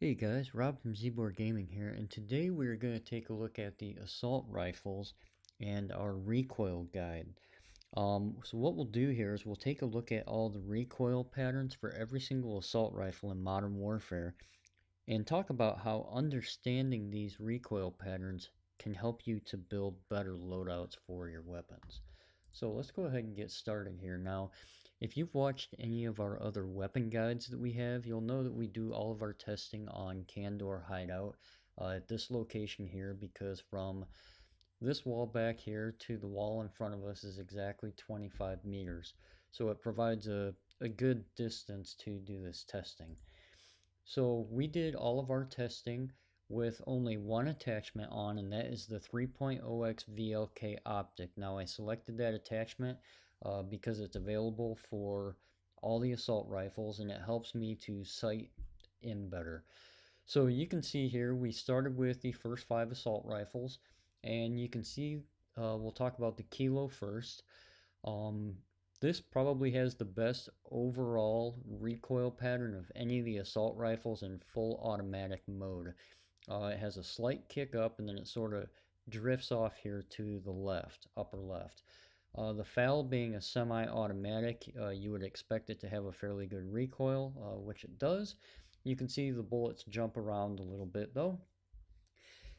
Hey guys, Rob from Zborgaming here, and today we're going to take a look at the assault rifles and our recoil guide. So what we'll do here is we'll take a look at all the recoil patterns for every single assault rifle in Modern Warfare and talk about how understanding these recoil patterns can help you to build better loadouts for your weapons. So let's go ahead and get started here. Now, if you've watched any of our other weapon guides that we have, you'll know that we do all of our testing on Candor Hideout at this location here, because from this wall back here to the wall in front of us is exactly 25 meters. So it provides a good distance to do this testing. So we did all of our testing with only one attachment on, and that is the 3.0x VLK optic. Now I selected that attachment because it's available for all the assault rifles and it helps me to sight in better. So you can see here we started with the first 5 assault rifles, and you can see we'll talk about the Kilo first. This probably has the best overall recoil pattern of any of the assault rifles in full automatic mode. It has a slight kick up and then it sort of drifts off here to the left, upper left. The FAL being a semi-automatic, you would expect it to have a fairly good recoil, which it does. You can see the bullets jump around a little bit though.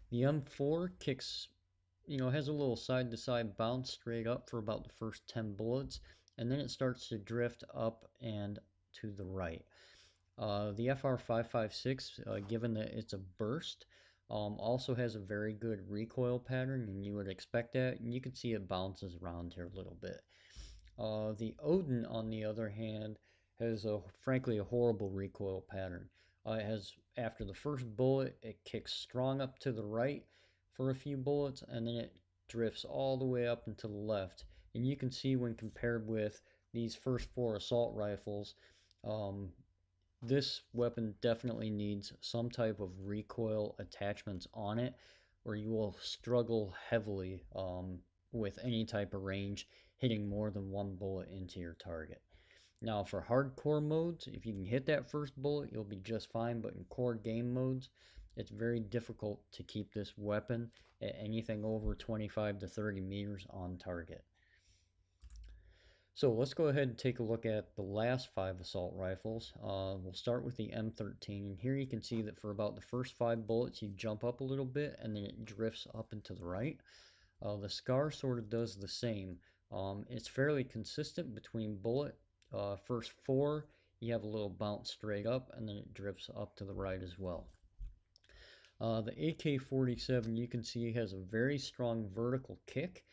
The M4 kicks, has a little side-to-side bounce straight up for about the first 10 bullets, and then it starts to drift up and to the right. The FR556, given that it's a burst, also has a very good recoil pattern, and you would expect that, and you can see it bounces around here a little bit. The Odin, on the other hand, has frankly a horrible recoil pattern. It has, after the first bullet, it kicks strong up to the right for a few bullets, and then it drifts all the way up and to the left. And you can see when compared with these first 4 assault rifles, this weapon definitely needs some type of recoil attachments on it, or you will struggle heavily with any type of range, hitting more than 1 bullet into your target. Now for hardcore modes, if you can hit that first bullet, you'll be just fine, but in core game modes, it's very difficult to keep this weapon at anything over 25 to 30 meters on target. So let's go ahead and take a look at the last 5 assault rifles. We'll start with the M13, and here you can see that for about the first 5 bullets you jump up a little bit and then it drifts up and to the right. The SCAR sort of does the same. It's fairly consistent between bullet. First 4 you have a little bounce straight up and then it drifts up to the right as well. The AK-47, you can see, has a very strong vertical kick.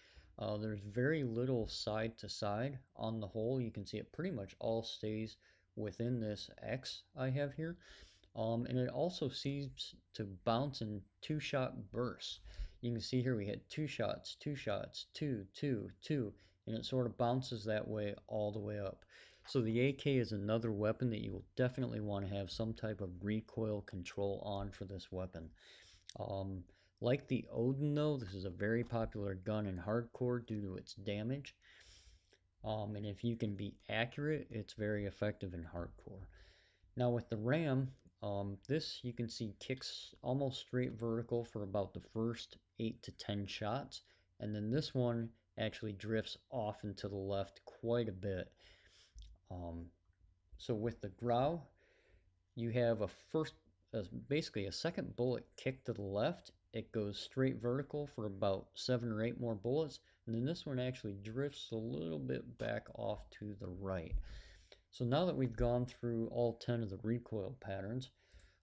There's very little side to side on the whole. You can see it pretty much all stays within this X I have here. And it also seems to bounce in 2-shot bursts. You can see here we had 2 shots, 2 shots, 2, 2, 2, and it sort of bounces that way all the way up. So the AK is another weapon that you will definitely want to have some type of recoil control on for this weapon. Like the Odin though, this is a very popular gun in hardcore due to its damage. And if you can be accurate, it's very effective in hardcore. Now with the Ram, this you can see kicks almost straight vertical for about the first 8 to 10 shots, and then this one actually drifts off and to the left quite a bit. So with the Grau, you have basically a second bullet kick to the left. It goes straight vertical for about 7 or 8 more bullets, and then this one actually drifts a little bit back off to the right. So now that we've gone through all 10 of the recoil patterns,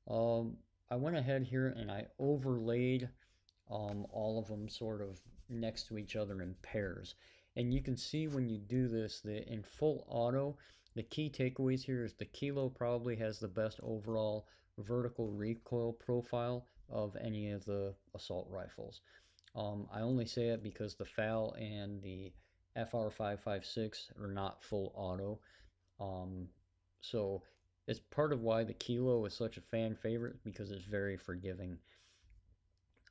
I went ahead here and I overlaid all of them sort of next to each other in pairs. And you can see when you do this that in full auto, the key takeaways here is the Kilo probably has the best overall vertical recoil profile of any of the assault rifles. I only say it because the FAL and the FR556 are not full auto. So it's part of why the Kilo is such a fan favorite, because it's very forgiving.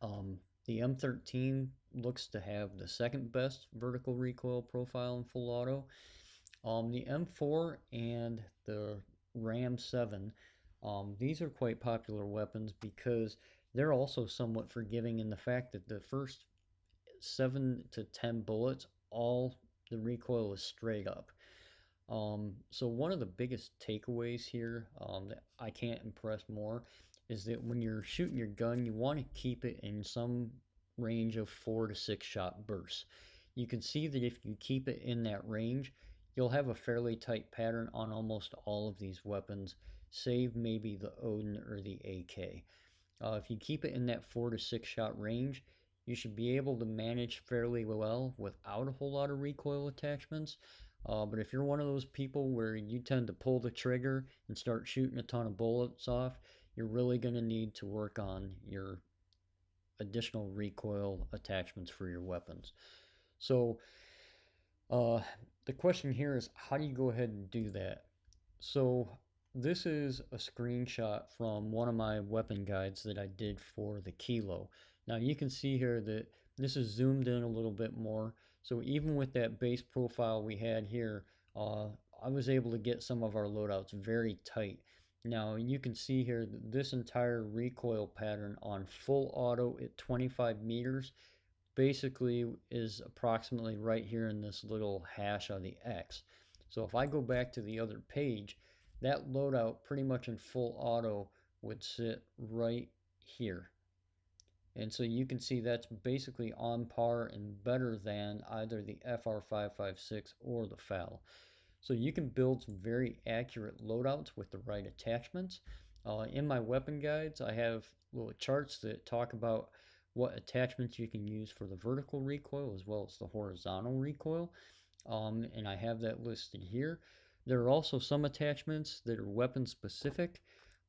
The M13 looks to have the second best vertical recoil profile in full auto. The M4 and the Ram 7 These are quite popular weapons because they're also somewhat forgiving in the fact that the first 7 to 10 bullets, all the recoil is straight up. So one of the biggest takeaways here that I can't impress more is that when you're shooting your gun, you want to keep it in some range of 4 to 6 shot bursts. You can see that if you keep it in that range, you'll have a fairly tight pattern on almost all of these weapons, save maybe the Odin or the AK. If you keep it in that 4 to 6 shot range, you should be able to manage fairly well without a whole lot of recoil attachments. But if you're one of those people where you tend to pull the trigger and start shooting a ton of bullets off, you're really going to need to work on your additional recoil attachments for your weapons. So uh, the question here is, how do you go ahead and do that? So this is a screenshot from one of my weapon guides that I did for the Kilo. Now you can see here that this is zoomed in a little bit more. So even with that base profile we had here, uh, I was able to get some of our loadouts very tight. Now you can see here that this entire recoil pattern on full auto at 25 meters basically is approximately right here in this little hash of the X. So if I go back to the other page, that loadout pretty much in full auto would sit right here. And so you can see that's basically on par and better than either the FR556 or the FAL. So you can build some very accurate loadouts with the right attachments. In my weapon guides, I have little charts that talk about what attachments you can use for the vertical recoil as well as the horizontal recoil. And I have that listed here. There are also some attachments that are weapon specific.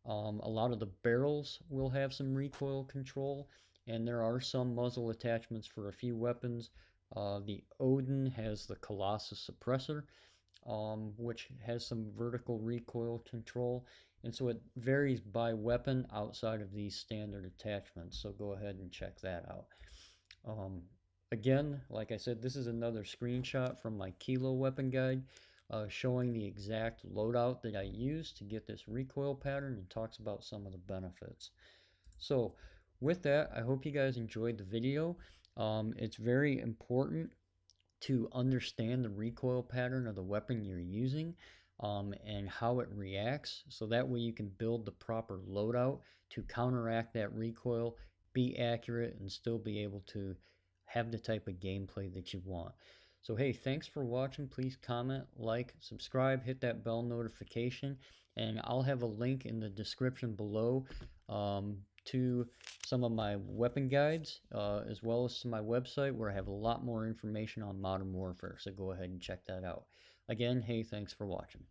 A lot of the barrels will have some recoil control, and there are some muzzle attachments for a few weapons. The Odin has the Colossus suppressor, which has some vertical recoil control. And so it varies by weapon outside of these standard attachments. So go ahead and check that out. Um, Again, like I said, this is another screenshot from my Kilo weapon guide showing the exact loadout that I used to get this recoil pattern and talks about some of the benefits. So with that, I hope you guys enjoyed the video. It's very important to understand the recoil pattern of the weapon you're using and how it reacts, so that way you can build the proper loadout to counteract that recoil, be accurate, and still be able to have the type of gameplay that you want. So hey, thanks for watching. Please comment, like, subscribe, hit that bell notification, and I'll have a link in the description below to some of my weapon guides, as well as to my website where I have a lot more information on Modern Warfare. So go ahead and check that out. Again, hey, thanks for watching.